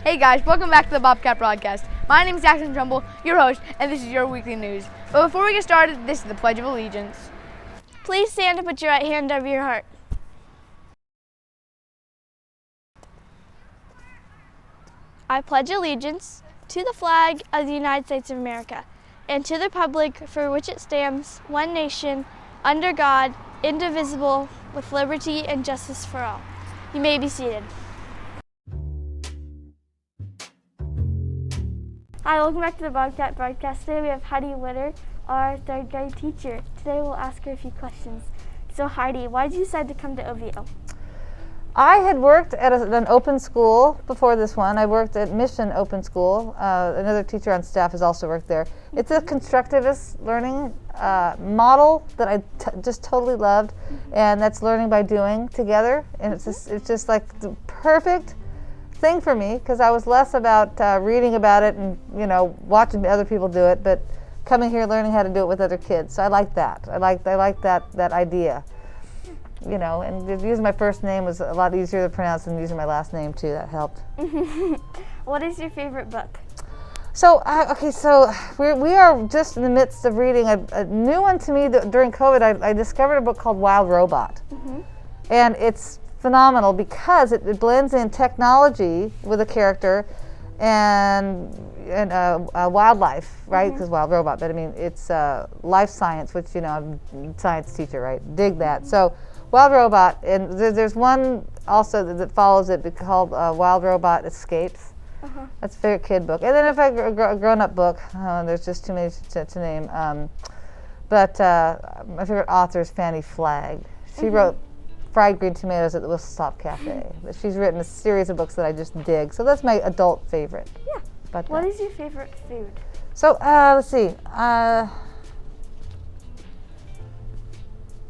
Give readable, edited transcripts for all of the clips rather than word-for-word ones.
Hey guys, welcome back to the Bobcat Broadcast. My name is Jackson Trumbull, your host, and this is your weekly news. But before we get started, this is the Pledge of Allegiance. Please stand and put your right hand over your heart. I pledge allegiance to the flag of the United States of America and to the republic for which it stands, one nation, under God, indivisible, with liberty and justice for all. You may be seated. Hi, welcome back to the Bobcat Broadcast. Today we have Heidi Witter, our third grade teacher. Today we'll ask her a few questions. So Heidi, why did you decide to come to OVO? I had worked at an open school before this one. I worked at Mission Open School. Another teacher on staff has also worked there. It's a constructivist learning model that I just totally loved, and that's learning by doing together. And it's just like the perfect thing for me, because I was less about reading about it and watching other people do it, but coming here learning how to do it with other kids. So I like that. I like that idea. And using my first name was a lot easier to pronounce than using my last name too. That helped. What is your favorite book? So we are just in the midst of reading a new one to me. During COVID, I discovered a book called Wild Robot, and it's phenomenal because it blends in technology with a character and wildlife, right? Because Wild Robot, but I mean it's life science, which I'm a science teacher, right? Dig that. So Wild Robot, and there's one also that follows it called Wild Robot Escapes. That's a favorite kid book. And then if a grown-up book, there's just too many to name. But my favorite author is Fannie Flagg. She wrote Fried Green Tomatoes at the Whistle Stop Cafe. But she's written a series of books that I just dig. So that's my adult favorite. Yeah. But what is your favorite food? So let's see.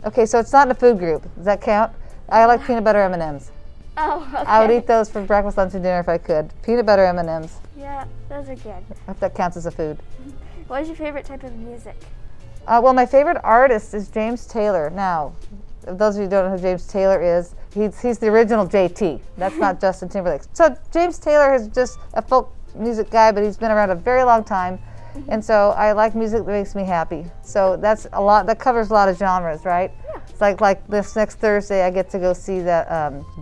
Okay, so it's not in a food group. Does that count? I like peanut butter M&Ms. Oh, okay. I would eat those for breakfast, lunch, and dinner if I could. Peanut butter M&Ms. Yeah, those are good. I hope that counts as a food. What is your favorite type of music? Well, my favorite artist is James Taylor. Now, if those of you who don't know who James Taylor is, he's the original JT. That's not Justin Timberlake. So James Taylor is just a folk music guy, but he's been around a very long time. And so I like music that makes me happy. So that's a lot. That covers a lot of genres, right? Yeah. It's like this next Thursday, I get to go see that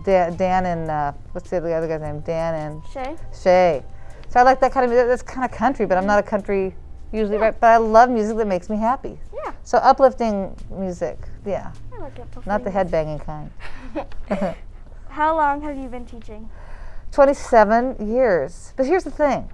Dan and what's the other guy's name? Dan and Shay. So I like that kind of music. That's kind of country, but I'm not a country usually, right? But I love music that makes me happy. Yeah. So uplifting music, yeah. I like it. Not the headbanging kind. How long have you been teaching? 27 years. But here's the thing.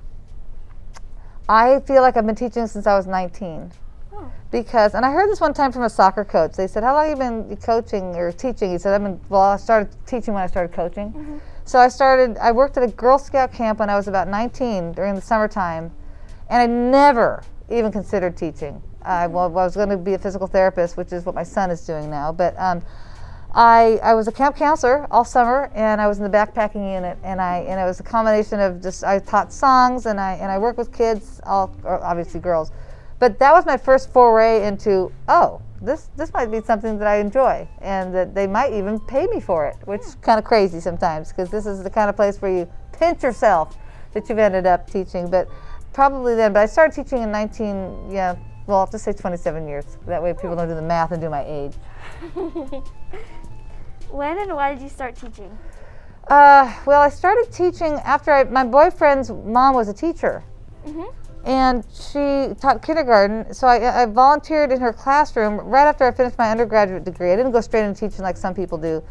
I feel like I've been teaching since I was 19. Oh. Because, and I heard this one time from a soccer coach. They said, how long have you been coaching or teaching? He said, I started teaching when I started coaching. So I worked at a Girl Scout camp when I was about 19 during the summertime, and I never even considered teaching. I was going to be a physical therapist, which is what my son is doing now, but I was a camp counselor all summer, and I was in the backpacking unit, and it was a combination of just I taught songs and I worked with kids, obviously girls, but that was my first foray into this might be something that I enjoy, and that they might even pay me for it, which is kind of crazy sometimes, because this is the kind of place where you pinch yourself that you've ended up teaching. But probably then. But I started teaching in I'll just say 27 years. That way people don't do the math and do my age. When and why did you start teaching? Well, I started teaching after my boyfriend's mom was a teacher. And she taught kindergarten, so I volunteered in her classroom right after I finished my undergraduate degree. I didn't go straight into teaching like some people do,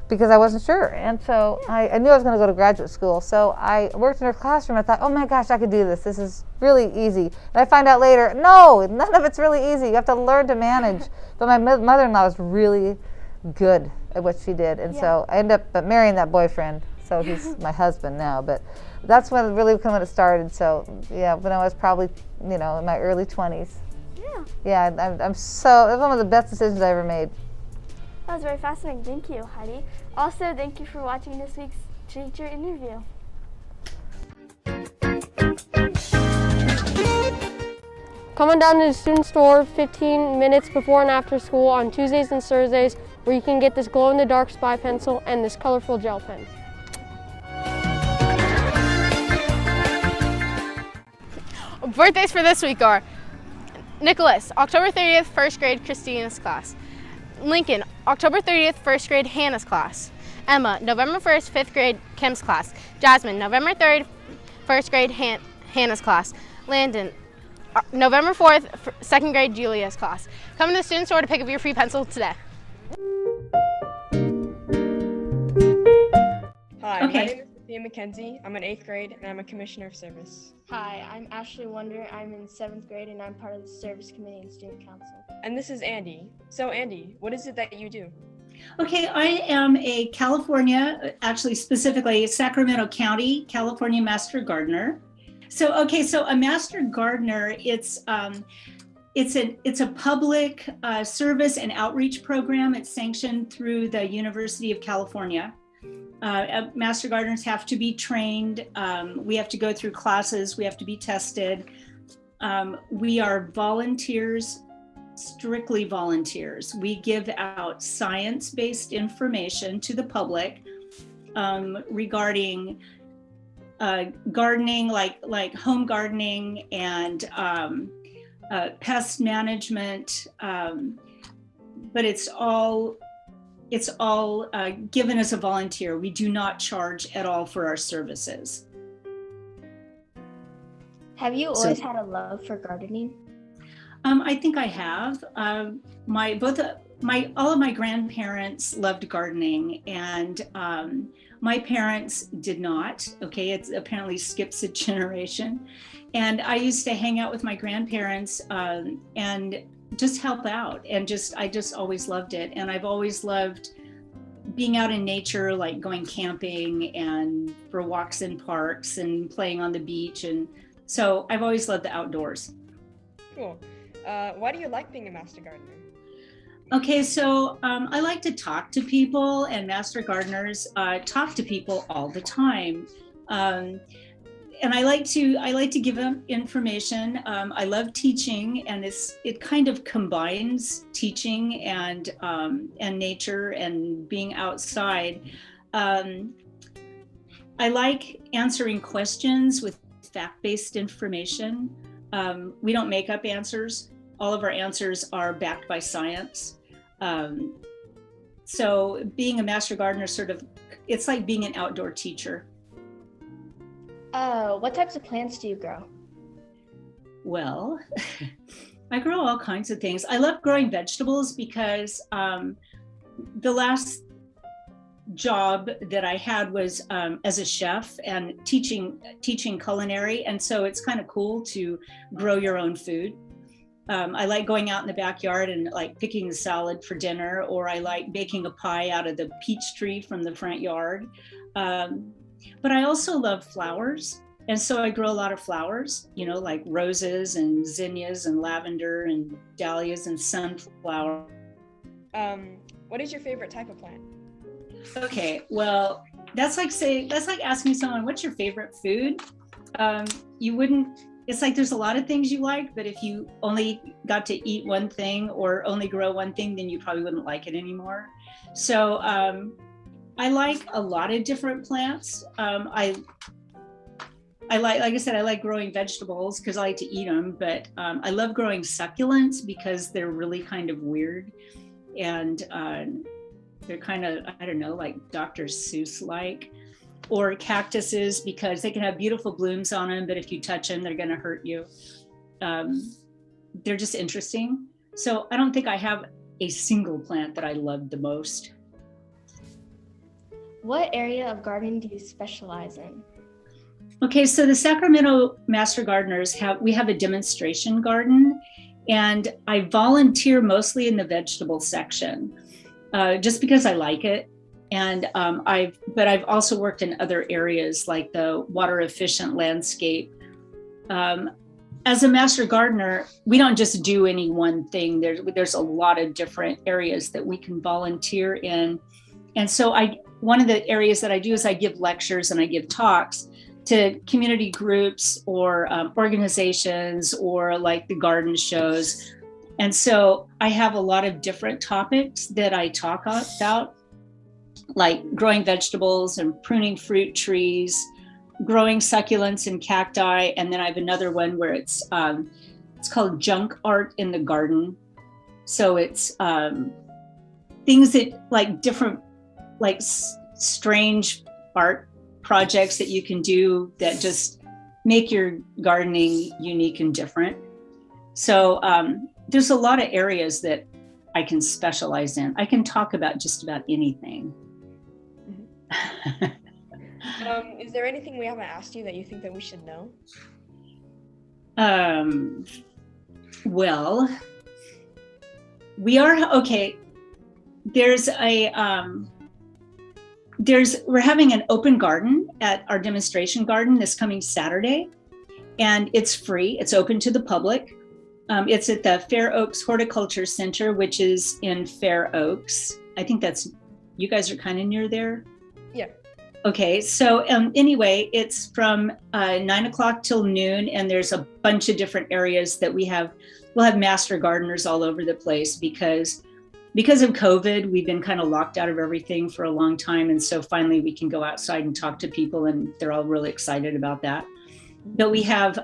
because I wasn't sure. And so I knew I was going to go to graduate school. So I worked in her classroom. I thought, oh my gosh, I could do this. This is really easy. And I find out later, no, none of it's really easy. You have to learn to manage. But my mother-in-law was really good at what she did. And so I ended up marrying that boyfriend. So he's my husband now. But that's when it started. So yeah, when I was probably in my early 20s. Yeah, I'm so, it was one of the best decisions I ever made. That was very fascinating. Thank you, Heidi. Also, thank you for watching this week's teacher interview. Come on down to the student store 15 minutes before and after school on Tuesdays and Thursdays, where you can get this glow-in-the-dark spy pencil and this colorful gel pen. Birthdays for this week are Nicholas, October 30th, first grade, Christina's class. Lincoln, October 30th, first grade, Hannah's class. Emma, November 1st, fifth grade, Kim's class. Jasmine, November 3rd, first grade, Hannah's class. Landon, November 4th, second grade, Julia's class. Come to the student store to pick up your free pencil today. Hi, my name is Sophia McKenzie. I'm in 8th grade and I'm a commissioner of service. Hi, I'm Ashley Wonder. I'm in 7th grade and I'm part of the service committee and student council. And this is Andy. So Andy, what is it that you do? Okay, I am a California, actually specifically Sacramento County, California Master Gardener. So a Master Gardener, it's a public service and outreach program. It's sanctioned through the University of California. Master Gardeners have to be trained. We have to go through classes. We have to be tested. We are volunteers. Strictly volunteers. We give out science-based information to the public regarding gardening, like home gardening and pest management, but it's all given as a volunteer. We do not charge at all for our services. Have you always had a love for gardening? I think I have. All of my grandparents loved gardening, and my parents did not. Okay, it apparently skips a generation. And I used to hang out with my grandparents and just help out, and I just always loved it. And I've always loved being out in nature, like going camping and for walks in parks and playing on the beach. And so I've always loved the outdoors. Cool. Why do you like being a Master Gardener? Okay, so I like to talk to people, and Master Gardeners talk to people all the time. And I like to give them information. I love teaching, and it kind of combines teaching and nature and being outside. I like answering questions with fact-based information. We don't make up answers. All of our answers are backed by science. So being a Master Gardener it's like being an outdoor teacher. What types of plants do you grow? Well, I grow all kinds of things. I love growing vegetables because the last job that I had was as a chef and teaching culinary. And so it's kind of cool to grow your own food. I like going out in the backyard and like picking the salad for dinner, or I like baking a pie out of the peach tree from the front yard. But I also love flowers. And so I grow a lot of flowers, like roses and zinnias and lavender and dahlias and sunflower. What is your favorite type of plant? Okay, well, that's like asking someone, what's your favorite food? It's like there's a lot of things you like, but if you only got to eat one thing or only grow one thing, then you probably wouldn't like it anymore. So I like a lot of different plants. I like I said, I like growing vegetables because I like to eat them, but I love growing succulents because they're really kind of weird. And they're kind of, I don't know, like Dr. Seuss-like, or cactuses because they can have beautiful blooms on them, but if you touch them, they're going to hurt you. They're just interesting. So I don't think I have a single plant that I love the most. What area of gardening do you specialize in? Okay, so the Sacramento Master Gardeners have a demonstration garden, and I volunteer mostly in the vegetable section. Just because I like it. And but I've also worked in other areas like the water efficient landscape. As a Master Gardener, we don't just do any one thing. There's a lot of different areas that we can volunteer in. And so one of the areas that I do is I give lectures and I give talks to community groups or organizations or like the garden shows. And so I have a lot of different topics that I talk about, like growing vegetables and pruning fruit trees, growing succulents and cacti, and then I have another one where it's called junk art in the garden. So it's things that like different, like strange art projects that you can do that just make your gardening unique and different. So there's a lot of areas that I can specialize in. I can talk about just about anything. Is there anything we haven't asked you that you think that we should know? Well, we are, okay. We're having an open garden at our demonstration garden this coming Saturday, and it's free. It's open to the public. It's at the Fair Oaks Horticulture Center, which is in Fair Oaks. I think you guys are kind of near there? Yeah. Okay, so anyway, it's from 9 o'clock till noon, and there's a bunch of different areas that we'll have master gardeners all over the place because of COVID, we've been kind of locked out of everything for a long time. And so finally we can go outside and talk to people, and they're all really excited about that. But we have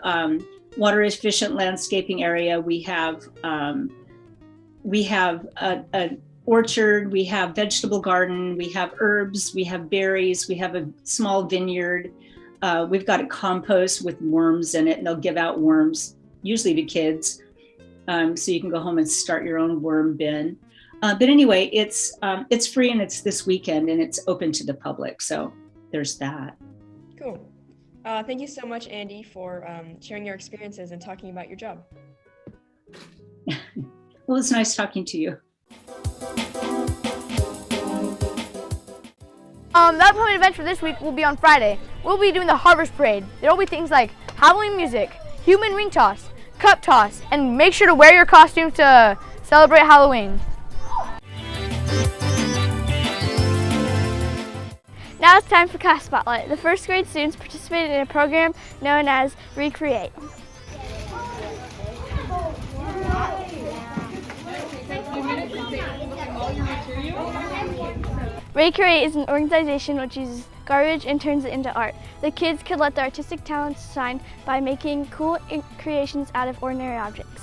water efficient landscaping area. We have an orchard, we have vegetable garden, we have herbs, we have berries, we have a small vineyard. We've got a compost with worms in it, and they'll give out worms, usually to kids. So you can go home and start your own worm bin. But anyway, it's free, and it's this weekend, and it's open to the public. So there's that. Cool. Thank you so much, Andy, for sharing your experiences and talking about your job. Well, it's nice talking to you. The upcoming events for this week will be on Friday. We'll be doing the Harvest Parade. There will be things like Halloween music, human ring toss, cup toss, and make sure to wear your costume to celebrate Halloween. Now it's time for Class Spotlight. The first grade students participated in a program known as Recreate. Recreate is an organization which uses garbage and turns it into art. The kids could let their artistic talents shine by making cool creations out of ordinary objects.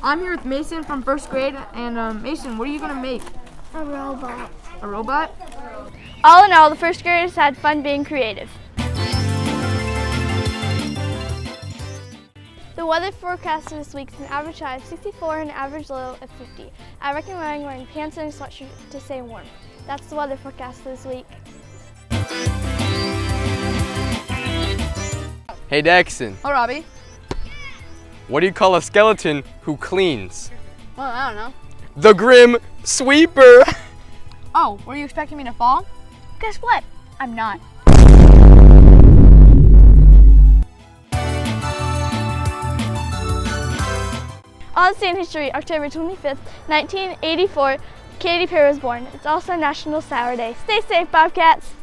I'm here with Mason from first grade, and Mason, what are you gonna make? A robot. A robot? All in all, the first graders had fun being creative. The weather forecast for this week is an average high of 64 and an average low of 50. I recommend wearing pants and a sweatshirt to stay warm. That's the weather forecast for this week. Hey Daxon. Oh, Robbie. What do you call a skeleton who cleans? Well, I don't know. The Grim Sweeper! Oh, were you expecting me to fall? Guess what? I'm not. On this day in history, October 25th, 1984, Katy Perry was born. It's also National Sour Day. Stay safe, Bobcats!